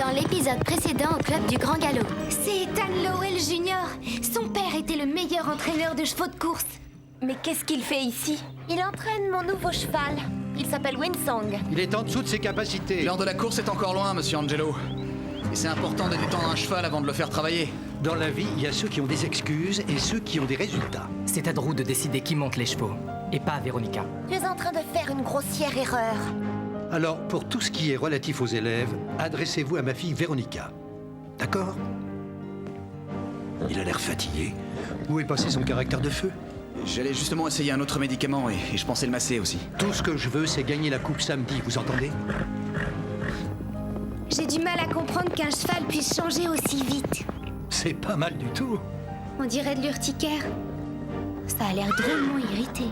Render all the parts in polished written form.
Dans l'épisode précédent au club du Grand Galop. C'est Ethan Lowell Jr. Son père était le meilleur entraîneur de chevaux de course. Mais qu'est-ce qu'il fait ici? Il entraîne mon nouveau cheval. Il s'appelle Winsong. Il est en dessous de ses capacités. L'heure de la course est encore loin, monsieur Angelo. Et c'est important de détendre un cheval avant de le faire travailler. Dans la vie, il y a ceux qui ont des excuses et ceux qui ont des résultats. C'est à Drew de décider qui monte les chevaux, et pas à Véronica. Tu es en train de faire une grossière erreur. Alors, pour tout ce qui est relatif aux élèves, adressez-vous à ma fille Véronica. D'accord? Il a l'air fatigué. Où est passé son caractère de feu? J'allais justement essayer un autre médicament et je pensais le masser aussi. Tout ce que je veux, c'est gagner la coupe samedi, vous entendez? J'ai du mal à comprendre qu'un cheval puisse changer aussi vite. C'est pas mal du tout. On dirait de l'urticaire. Ça a l'air drôlement irrité.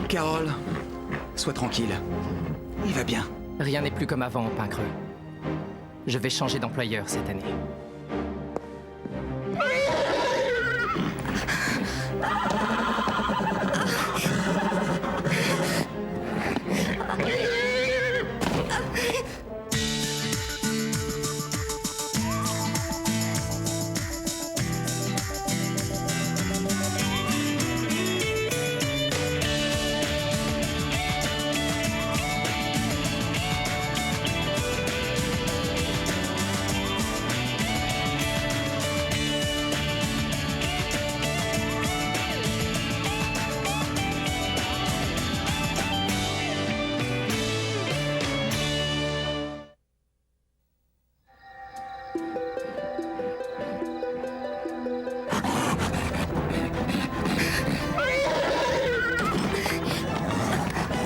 Carole, sois tranquille. Il va bien. Rien n'est plus comme avant au Pain Creux. Je vais changer d'employeur cette année.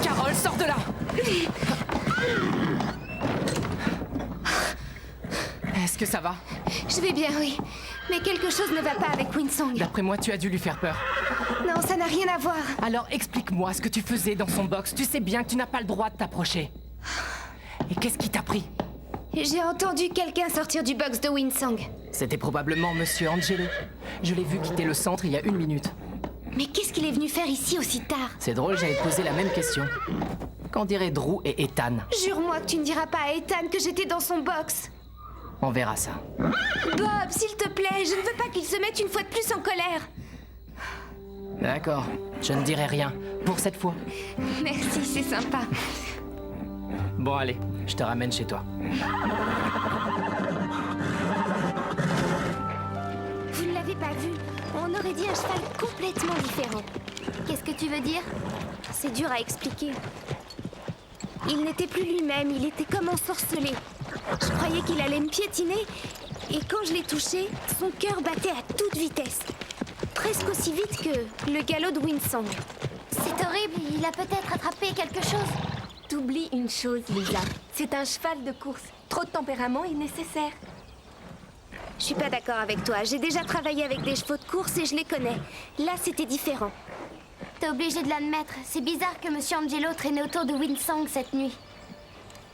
Carole, sors de là! Est-ce que ça va? Je vais bien, oui. Mais quelque chose ne va pas avec Winsong. D'après moi, tu as dû lui faire peur. Non, ça n'a rien à voir. Alors explique-moi ce que tu faisais dans son box. Tu sais bien que tu n'as pas le droit de t'approcher. Et qu'est-ce qui t'a pris? J'ai entendu quelqu'un sortir du box de Winsong. C'était probablement Monsieur Angelo. Je l'ai vu quitter le centre il y a 1 minute. Mais qu'est-ce qu'il est venu faire ici aussi tard? C'est drôle, j'allais te poser la même question. Qu'en diraient Drew et Ethan? Jure-moi que tu ne diras pas à Ethan que j'étais dans son box. On verra ça. Bob, s'il te plaît, je ne veux pas qu'il se mette une fois de plus en colère. D'accord, je ne dirai rien. Pour cette fois. Merci, c'est sympa. Bon, allez, je te ramène chez toi. Vous ne l'avez pas vu. On aurait dit un cheval complètement différent. Qu'est-ce que tu veux dire? C'est dur à expliquer. Il n'était plus lui-même, il était comme ensorcelé. Je croyais qu'il allait me piétiner, et quand je l'ai touché, son cœur battait à toute vitesse. Presque aussi vite que le galop de Winsong. C'est horrible, il a peut-être attrapé quelque chose. T'oublies une chose, Lisa. C'est un cheval de course. Trop de tempérament est nécessaire. Je suis pas d'accord avec toi. J'ai déjà travaillé avec des chevaux de course et je les connais. Là, c'était différent. T'es obligé de l'admettre. C'est bizarre que Monsieur Angelo traînait autour de Winsong cette nuit.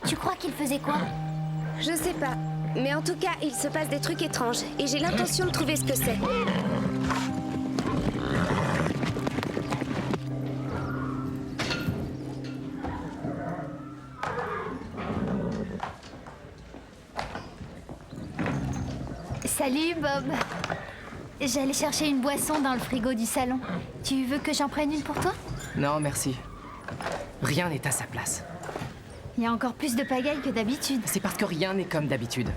Tu crois qu'il faisait quoi? Je sais pas. Mais en tout cas, il se passe des trucs étranges. Et j'ai l'intention de trouver ce que c'est. Salut, Bob. J'allais chercher une boisson dans le frigo du salon. Tu veux que j'en prenne une pour toi? Non, merci. Rien n'est à sa place. Il y a encore plus de pagaille que d'habitude. C'est parce que rien n'est comme d'habitude.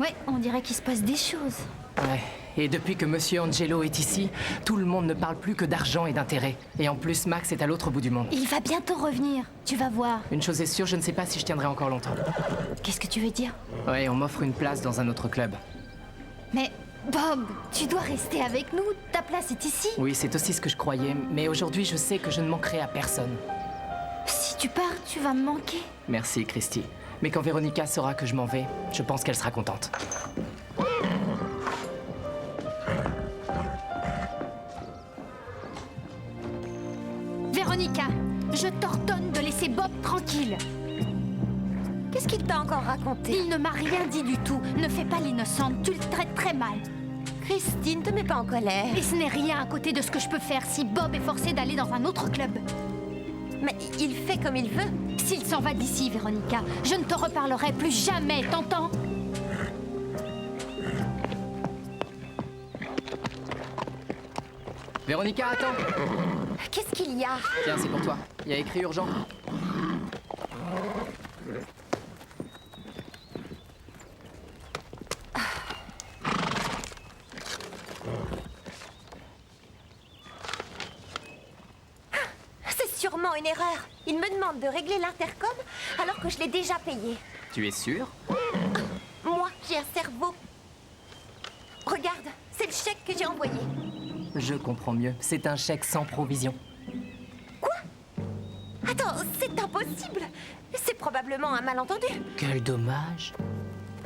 Ouais, on dirait qu'il se passe des choses. Ouais. Et depuis que Monsieur Angelo est ici, tout le monde ne parle plus que d'argent et d'intérêt. Et en plus, Max est à l'autre bout du monde. Il va bientôt revenir. Tu vas voir. Une chose est sûre, je ne sais pas si je tiendrai encore longtemps. Qu'est-ce que tu veux dire? Ouais, on m'offre une place dans un autre club. Mais, Bob, tu dois rester avec nous. Ta place est ici. Oui, c'est aussi ce que je croyais. Mais aujourd'hui, je sais que je ne manquerai à personne. Si tu pars, tu vas me manquer. Merci, Christy. Mais quand Véronica saura que je m'en vais, je pense qu'elle sera contente. Véronica, je t'ordonne de laisser Bob tranquille. Qu'est-ce qu'il t'a encore raconté? Il ne m'a rien dit du tout. Ne fais pas l'innocente, tu le traites très mal. Christine, te mets pas en colère. Et ce n'est rien à côté de ce que je peux faire si Bob est forcé d'aller dans un autre club. Mais il fait comme il veut. S'il s'en va d'ici, Véronica, je ne te reparlerai plus jamais, t'entends? Véronica, attends. Qu'est-ce qu'il y a? Tiens, c'est pour toi. Il y a écrit urgent. C'est sûrement une erreur. Il me demande de régler l'intercom alors que je l'ai déjà payé. Tu es sûr? Moi, j'ai un cerveau. Regarde, c'est le chèque que j'ai envoyé. Je comprends mieux. C'est un chèque sans provision. Attends, c'est impossible. C'est probablement un malentendu. Quel dommage.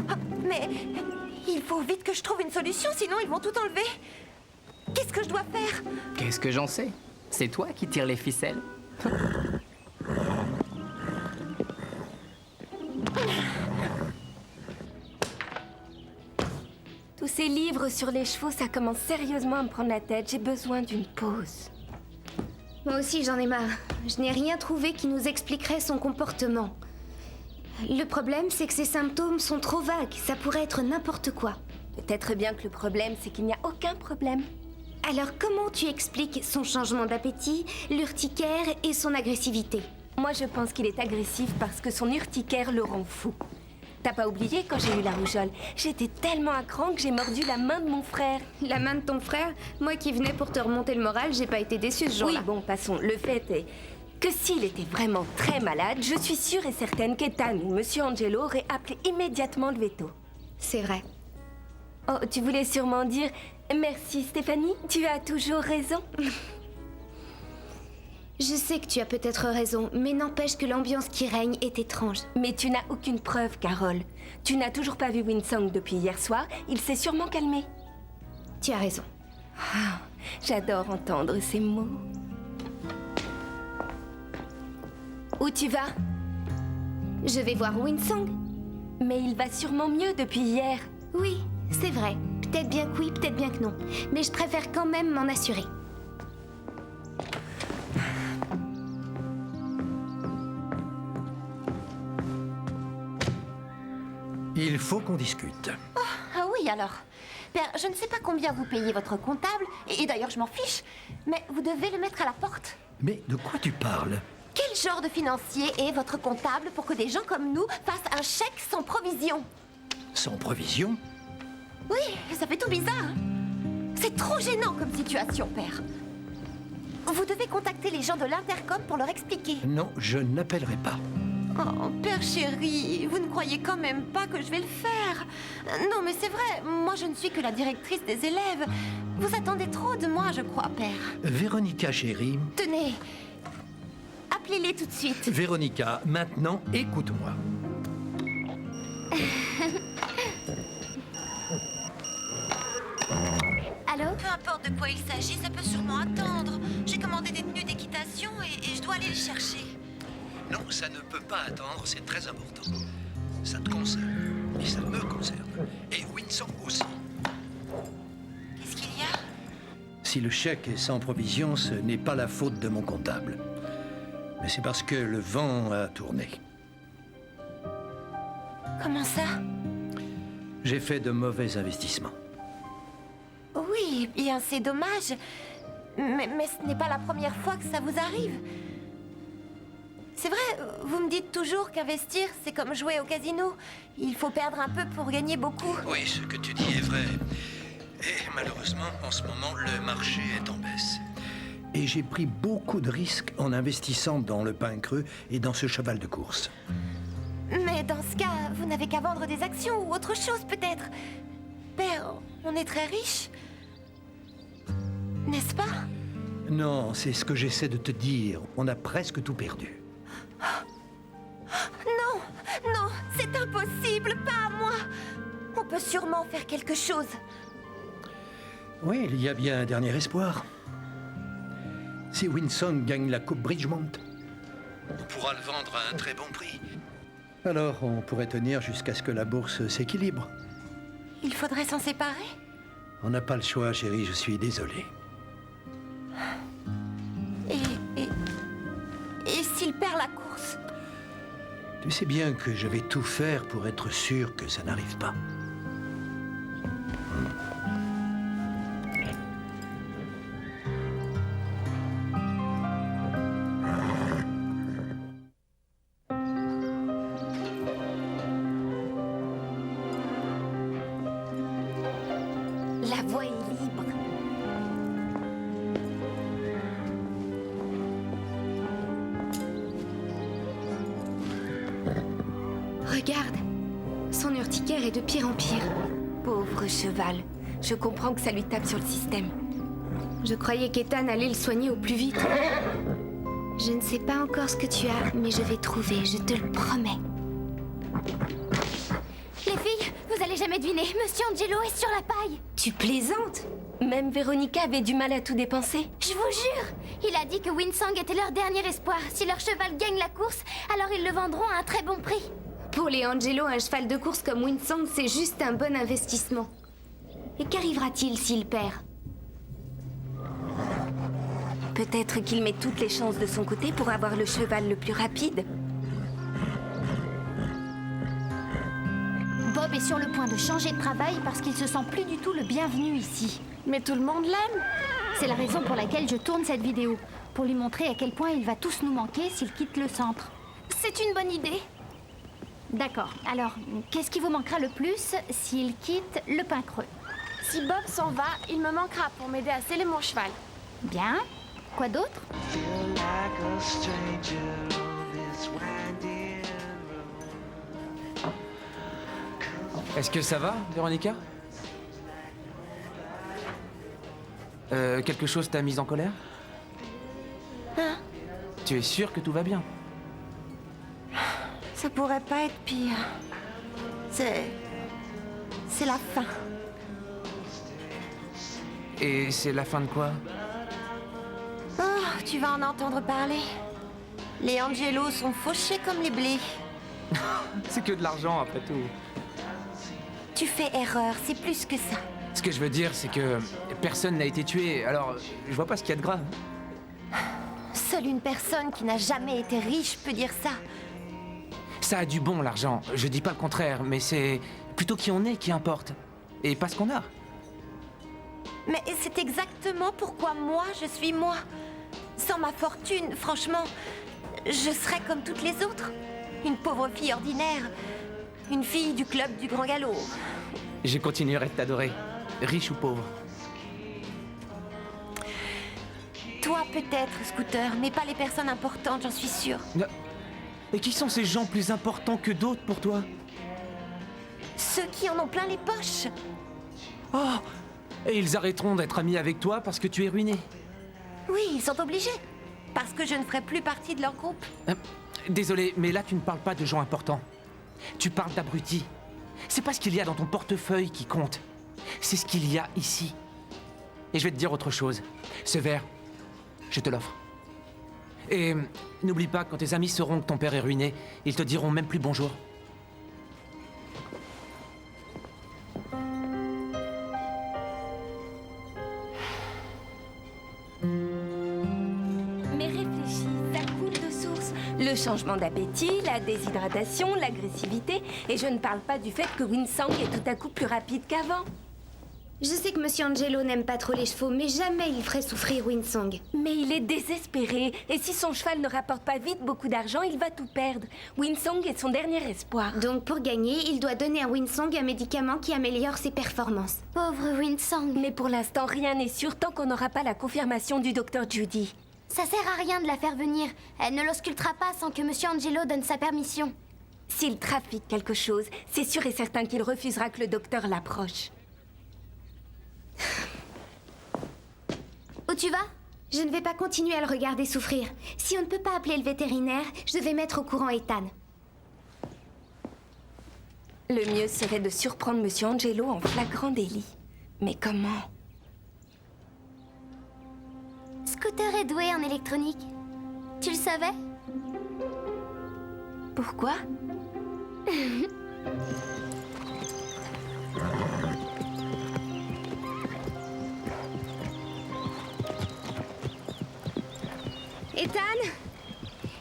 Ah, mais il faut vite que je trouve une solution, sinon ils vont tout enlever. Qu'est-ce que je dois faire? Qu'est-ce que j'en sais? C'est toi qui tires les ficelles. Tous ces livres sur les chevaux, ça commence sérieusement à me prendre la tête. J'ai besoin d'une pause. Moi aussi, j'en ai marre. Je n'ai rien trouvé qui nous expliquerait son comportement. Le problème, c'est que ses symptômes sont trop vagues. Ça pourrait être n'importe quoi. Peut-être bien que le problème, c'est qu'il n'y a aucun problème. Alors, comment tu expliques son changement d'appétit, l'urticaire et son agressivité? Moi, je pense qu'il est agressif parce que son urticaire le rend fou. T'as pas oublié quand j'ai eu la rougeole? J'étais tellement à cran que j'ai mordu la main de mon frère. La main de ton frère? Moi qui venais pour te remonter le moral, j'ai pas été déçue ce jour-là. Oui, bon, passons. Le fait est que s'il était vraiment très malade, je suis sûre et certaine qu'Ethan ou Monsieur Angelo auraient appelé immédiatement le veto. C'est vrai. Oh, tu voulais sûrement dire merci Stéphanie, tu as toujours raison. Je sais que tu as peut-être raison, mais n'empêche que l'ambiance qui règne est étrange. Mais tu n'as aucune preuve, Carole. Tu n'as toujours pas vu Winsong depuis hier soir, il s'est sûrement calmé. Tu as raison. Ah, j'adore entendre ces mots. Où tu vas? Je vais voir Winsong. Mais il va sûrement mieux depuis hier. Oui, c'est vrai. Peut-être bien que oui, peut-être bien que non. Mais je préfère quand même m'en assurer. Il faut qu'on discute. Ah oui, alors. Père, je ne sais pas combien vous payez votre comptable, et d'ailleurs je m'en fiche, mais vous devez le mettre à la porte. Mais de quoi tu parles? Quel genre de financier est votre comptable pour que des gens comme nous fassent un chèque sans provision? Sans provision? Oui, ça fait tout bizarre. C'est trop gênant comme situation, père. Vous devez contacter les gens de l'intercom pour leur expliquer. Non, je n'appellerai pas. Oh, père chéri, vous ne croyez quand même pas que je vais le faire? Non, mais c'est vrai, moi je ne suis que la directrice des élèves. Vous attendez trop de moi, je crois, père. Véronica, chérie. Tenez, appelez-les tout de suite. Véronica, maintenant, écoute-moi. Allô? Peu importe de quoi il s'agit, ça peut sûrement attendre. J'ai commandé des tenues d'équitation et je dois aller les chercher. Non, ça ne peut pas attendre, c'est très important. Ça te concerne, et ça me concerne. Et Winsong aussi. Qu'est-ce qu'il y a? Si le chèque est sans provision, ce n'est pas la faute de mon comptable. Mais c'est parce que le vent a tourné. Comment ça? J'ai fait de mauvais investissements. Oui, bien c'est dommage. Mais ce n'est pas la première fois que ça vous arrive. C'est vrai, vous me dites toujours qu'investir, c'est comme jouer au casino. Il faut perdre un peu pour gagner beaucoup. Oui, ce que tu dis est vrai. Et malheureusement, en ce moment, le marché est en baisse. Et j'ai pris beaucoup de risques en investissant dans le pain creux et dans ce cheval de course. Mais dans ce cas, vous n'avez qu'à vendre des actions ou autre chose peut-être. Père, on est très riche. N'est-ce pas? Non, c'est ce que j'essaie de te dire. On a presque tout perdu. Non, non, c'est impossible, pas à moi. On peut sûrement faire quelque chose. Oui, il y a bien un dernier espoir. Si Winsong gagne la Coupe Bridgemont, on pourra le vendre à un très bon prix. Alors, on pourrait tenir jusqu'à ce que la bourse s'équilibre. Il faudrait s'en séparer? On n'a pas le choix, chérie, je suis désolé. Et s'il perd la course? Tu sais bien que je vais tout faire pour être sûr que ça n'arrive pas. La voie est libre. Regarde, son urticaire est de pire en pire. Pauvre cheval. Je comprends que ça lui tape sur le système. Je croyais qu'Ethan allait le soigner au plus vite. Je ne sais pas encore ce que tu as, mais je vais trouver, je te le promets. Les filles, vous allez jamais deviner, Monsieur Angelo est sur la paille. Tu plaisantes? Même Véronica avait du mal à tout dépenser. Je vous jure, il a dit que Winsong était leur dernier espoir. Si leur cheval gagne la course, alors ils le vendront à un très bon prix. Pour les Angelo, un cheval de course comme Winsong, c'est juste un bon investissement. Et qu'arrivera-t-il s'il perd? Peut-être qu'il met toutes les chances de son côté pour avoir le cheval le plus rapide. Bob est sur le point de changer de travail parce qu'il se sent plus du tout le bienvenu ici. Mais tout le monde l'aime. C'est la raison pour laquelle je tourne cette vidéo. Pour lui montrer à quel point il va tous nous manquer s'il quitte le centre. C'est une bonne idée. D'accord, alors, qu'est-ce qui vous manquera le plus s'il quitte le pain creux? Si Bob s'en va, il me manquera pour m'aider à sceller mon cheval. Bien. Quoi d'autre? Est-ce que ça va, Véronica? Quelque chose t'a mise en colère? Hein? Tu es sûre que tout va bien? Ça pourrait pas être pire. C'est la fin. Et c'est la fin de quoi? Oh, tu vas en entendre parler. Les Angelo sont fauchés comme les blés. C'est que de l'argent, après tout. Tu fais erreur, c'est plus que ça. Ce que je veux dire, c'est que personne n'a été tué, alors je vois pas ce qu'il y a de grave. Seule une personne qui n'a jamais été riche peut dire ça. Ça a du bon, l'argent. Je dis pas le contraire, mais c'est plutôt qui on est qui importe. Et pas ce qu'on a. Mais c'est exactement pourquoi moi, je suis moi. Sans ma fortune, franchement, je serais comme toutes les autres. Une pauvre fille ordinaire. Une fille du club du Grand Galop. Je continuerai de t'adorer, riche ou pauvre. Toi peut-être, Scooter, mais pas les personnes importantes, j'en suis sûre. Et qui sont ces gens plus importants que d'autres pour toi? Ceux qui en ont plein les poches. Oh! Et ils arrêteront d'être amis avec toi parce que tu es ruiné. Oui, ils sont obligés. Parce que je ne ferai plus partie de leur groupe. Désolé, mais là tu ne parles pas de gens importants. Tu parles d'abrutis. C'est pas ce qu'il y a dans ton portefeuille qui compte. C'est ce qu'il y a ici. Et je vais te dire autre chose. Ce verre, je te l'offre. Et n'oublie pas, quand tes amis sauront que ton père est ruiné, ils te diront même plus bonjour. Mais réfléchis, ça coule de source. Le changement d'appétit, la déshydratation, l'agressivité. Et je ne parle pas du fait que Winsong est tout à coup plus rapide qu'avant. Je sais que Monsieur Angelo n'aime pas trop les chevaux, mais jamais il ferait souffrir Winsong. Mais il est désespéré. Et si son cheval ne rapporte pas vite beaucoup d'argent, il va tout perdre. Winsong est son dernier espoir. Donc pour gagner, il doit donner à Winsong un médicament qui améliore ses performances. Pauvre Winsong. Mais pour l'instant, rien n'est sûr tant qu'on n'aura pas la confirmation du docteur Judy. Ça sert à rien de la faire venir. Elle ne l'auscultera pas sans que Monsieur Angelo donne sa permission. S'il trafique quelque chose, c'est sûr et certain qu'il refusera que le docteur l'approche. Où tu vas? Je ne vais pas continuer à le regarder souffrir. Si on ne peut pas appeler le vétérinaire, je vais mettre au courant Ethan. Le mieux serait de surprendre Monsieur Angelo en flagrant délit. Mais comment? Scooter est doué en électronique. Tu le savais? Pourquoi? Ethan,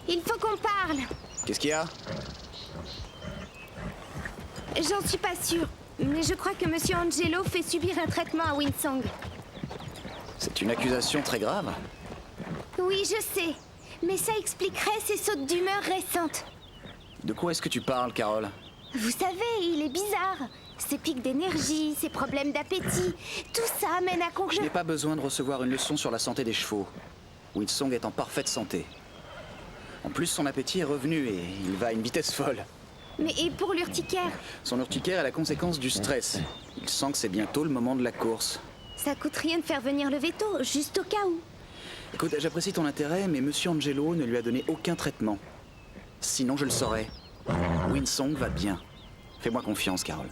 il faut qu'on parle. Qu'est-ce qu'il y a? J'en suis pas sûre, mais je crois que Monsieur Angelo fait subir un traitement à Winsong. C'est une accusation très grave. Oui, je sais, mais ça expliquerait ses sautes d'humeur récentes. De quoi est-ce que tu parles, Carole? Vous savez, il est bizarre. Ses pics d'énergie, ses problèmes d'appétit, tout ça amène à Je conclure. n'ai pas besoin de recevoir une leçon sur la santé des chevaux. Winsong est en parfaite santé. En plus, son appétit est revenu et il va à une vitesse folle. Mais et pour l'urticaire? Son urticaire est la conséquence du stress. Il sent que c'est bientôt le moment de la course. Ça coûte rien de faire venir le veto, juste au cas où. Écoute, j'apprécie ton intérêt, mais Monsieur Angelo ne lui a donné aucun traitement. Sinon, je le saurais. Winsong va bien. Fais-moi confiance, Carole.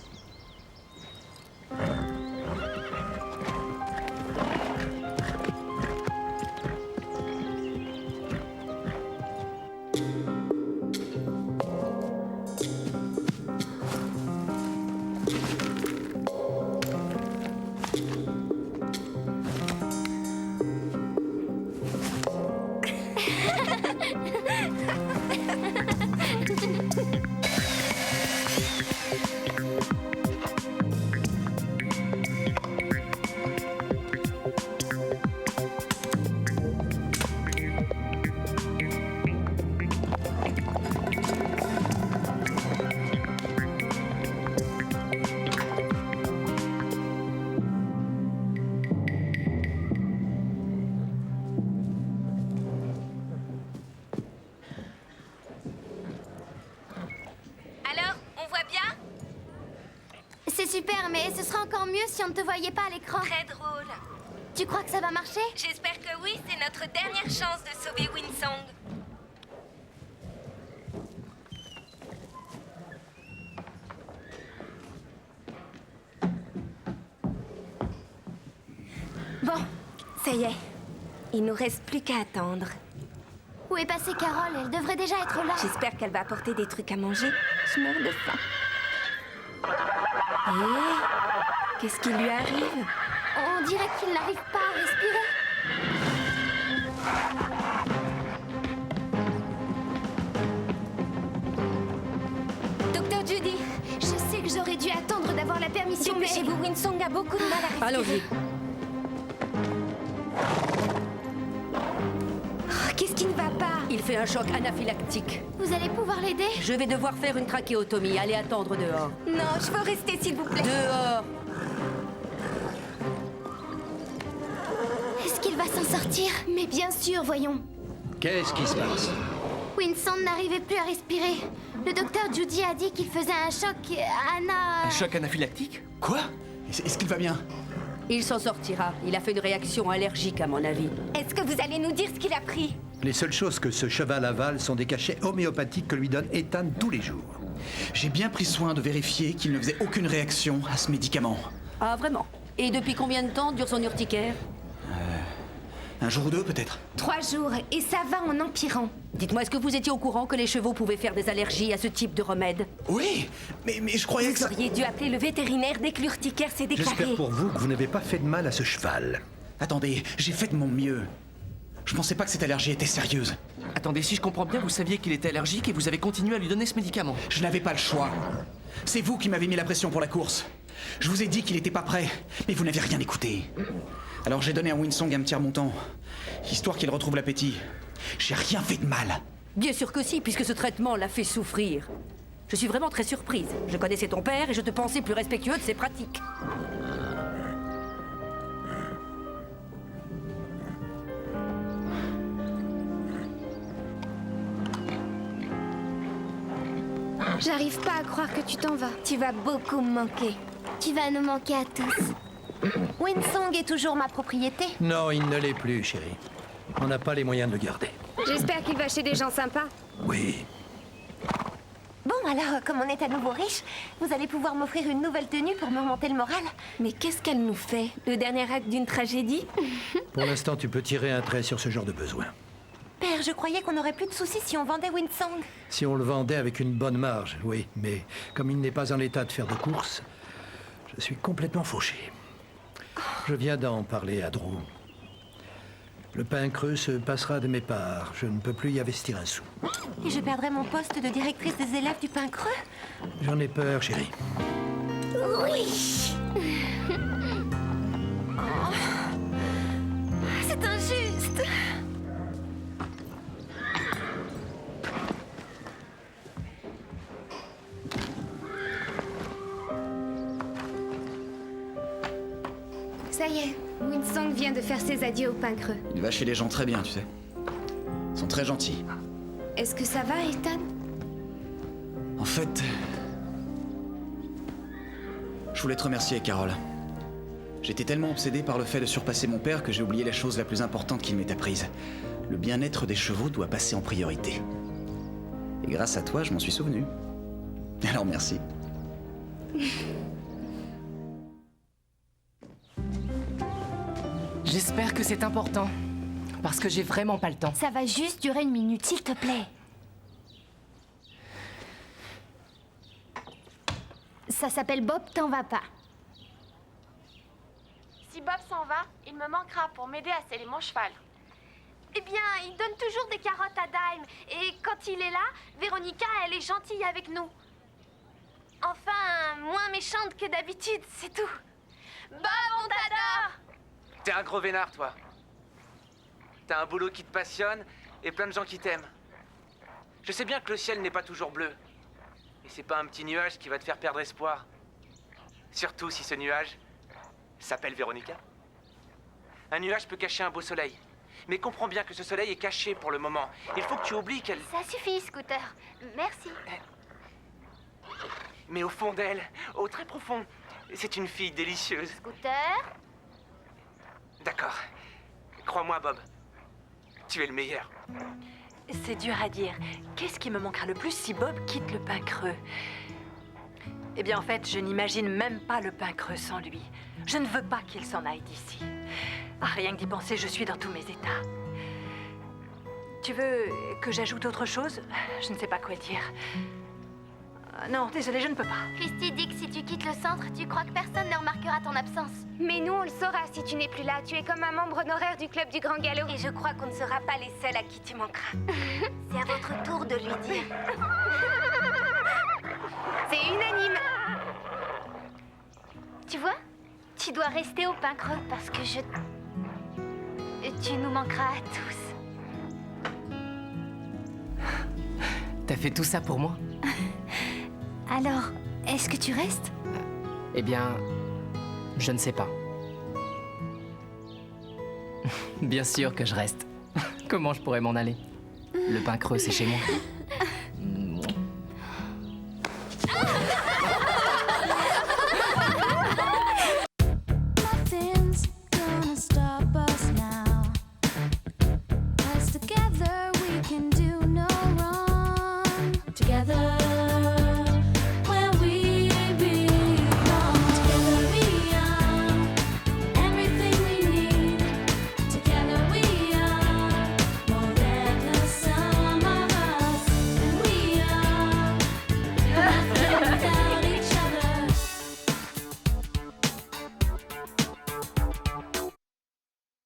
Alors, on voit bien? C'est super, mais ce serait encore mieux si on ne te voyait pas à l'écran. Très drôle. Tu crois que ça va marcher? J'espère que oui, c'est notre dernière chance de sauver Winsong. Bon, ça y est. Il nous reste plus qu'à attendre. Où est passée Carole? Elle devrait déjà être là. J'espère qu'elle va apporter des trucs à manger. Je meurs de faim. Et qu'est-ce qui lui arrive? On dirait qu'il n'arrive pas à respirer. Docteur Judy, Je sais que j'aurais dû attendre d'avoir la permission, mais... dépêchez-vous, Winsong a beaucoup de mal à respirer. Allons-y. Oh, qu'est-ce qui ne va pas? Il fait un choc anaphylactique. Vous allez pouvoir l'aider? Je vais devoir faire une trachéotomie. Allez attendre dehors. Non, je veux rester, s'il vous plaît. Dehors. Est-ce qu'il va s'en sortir? Mais bien sûr, voyons. Qu'est-ce qui se passe? Winsong n'arrivait plus à respirer. Le docteur Judy a dit qu'il faisait un choc. Un choc anaphylactique? Quoi? Est-ce qu'il va bien? Il s'en sortira. Il a fait une réaction allergique, à mon avis. Est-ce que vous allez nous dire ce qu'il a pris? Les seules choses que ce cheval avale sont des cachets homéopathiques que lui donne Ethan tous les jours. J'ai bien pris soin de vérifier qu'il ne faisait aucune réaction à ce médicament. Ah, vraiment? Et depuis combien de temps dure son urticaire? Un jour ou deux, peut-être. 3 jours, et ça va en empirant. Dites-moi, est-ce que vous étiez au courant que les chevaux pouvaient faire des allergies à ce type de remède? Oui, mais je croyais que Vous ça... auriez dû appeler le vétérinaire dès que l'urticaire s'est déclaré. J'espère pour vous que vous n'avez pas fait de mal à ce cheval. Attendez, j'ai fait de mon mieux. Je pensais pas que cette allergie était sérieuse. Attendez, si je comprends bien, vous saviez qu'il était allergique et vous avez continué à lui donner ce médicament. Je n'avais pas le choix. C'est vous qui m'avez mis la pression pour la course. Je vous ai dit qu'il n'était pas prêt, mais vous n'avez rien écouté. Alors j'ai donné à Winsong un tiers-montant, histoire qu'il retrouve l'appétit. J'ai rien fait de mal. Bien sûr que si, puisque ce traitement l'a fait souffrir. Je suis vraiment très surprise. Je connaissais ton père et je te pensais plus respectueux de ses pratiques. J'arrive pas à croire que tu t'en vas. Tu vas beaucoup me manquer. Tu vas nous manquer à tous. Winsong est toujours ma propriété. Non, il ne l'est plus, chérie. On n'a pas les moyens de le garder. J'espère qu'il va chez des gens sympas. Oui. Bon, alors, comme on est à nouveau riche, vous allez pouvoir m'offrir une nouvelle tenue pour me remonter le moral. Mais qu'est-ce qu'elle nous fait? Le dernier acte d'une tragédie? Pour l'instant, tu peux tirer un trait sur ce genre de besoin. Père, je croyais qu'on n'aurait plus de soucis si on vendait Winsong. Si on le vendait avec une bonne marge, oui. Mais comme il n'est pas en état de faire de courses, je suis complètement fauché. Je viens d'en parler à Drew. Le pain creux se passera de mes parts. Je ne peux plus y investir un sou. Et je perdrai mon poste de directrice des élèves du pain creux. J'en ai peur, chérie. Oui. Oh. C'est injuste. Ça y est, Winsong vient de faire ses adieux au pain creux. Il va chez les gens très bien, tu sais. Ils sont très gentils. Est-ce que ça va, Ethan? En fait... Je voulais te remercier, Carole. J'étais tellement obsédé par le fait de surpasser mon père que j'ai oublié la chose la plus importante qu'il m'ait apprise. Le bien-être des chevaux doit passer en priorité. Et grâce à toi, je m'en suis souvenu. Alors merci. J'espère que c'est important. Parce que j'ai vraiment pas le temps. Ça va juste durer 1 minute, s'il te plaît. Ça s'appelle Bob t'en va pas. Si Bob s'en va, il me manquera pour m'aider à sceller mon cheval. Eh bien, il donne toujours des carottes à Dime. Et quand il est là, Véronica, elle est gentille avec nous. Enfin, moins méchante que d'habitude, c'est tout. Bob, on t'adore! T'es un gros vénard, toi. T'as un boulot qui te passionne et plein de gens qui t'aiment. Je sais bien que le ciel n'est pas toujours bleu. Et c'est pas un petit nuage qui va te faire perdre espoir. Surtout si ce nuage s'appelle Véronica. Un nuage peut cacher un beau soleil. Mais comprends bien que ce soleil est caché pour le moment. Il faut que tu oublies qu'elle... Ça suffit, Scooter. Merci. Mais au fond d'elle, au très profond, c'est une fille délicieuse. Scooter? D'accord. Crois-moi, Bob. Tu es le meilleur. C'est dur à dire. Qu'est-ce qui me manquera le plus si Bob quitte le pain creux? Eh bien, en fait, je n'imagine même pas le pain creux sans lui. Je ne veux pas qu'il s'en aille d'ici. Ah, rien que d'y penser, je suis dans tous mes états. Tu veux que j'ajoute autre chose? Je ne sais pas quoi dire. Non, désolé, je ne peux pas. Christy dit que si tu quittes le centre, tu crois que personne ne remarquera ton absence. Mais nous, on le saura si tu n'es plus là. Tu es comme un membre honoraire du club du Grand Galop. Et je crois qu'on ne sera pas les seuls à qui tu manqueras. C'est à votre tour de lui dire. C'est unanime. Tu vois? Tu dois rester au pain creux parce que tu nous manqueras à tous. T'as fait tout ça pour moi? Alors, est-ce que tu restes? Eh bien, je ne sais pas. Bien sûr que je reste. Comment je pourrais m'en aller? Le pain creux, c'est chez moi.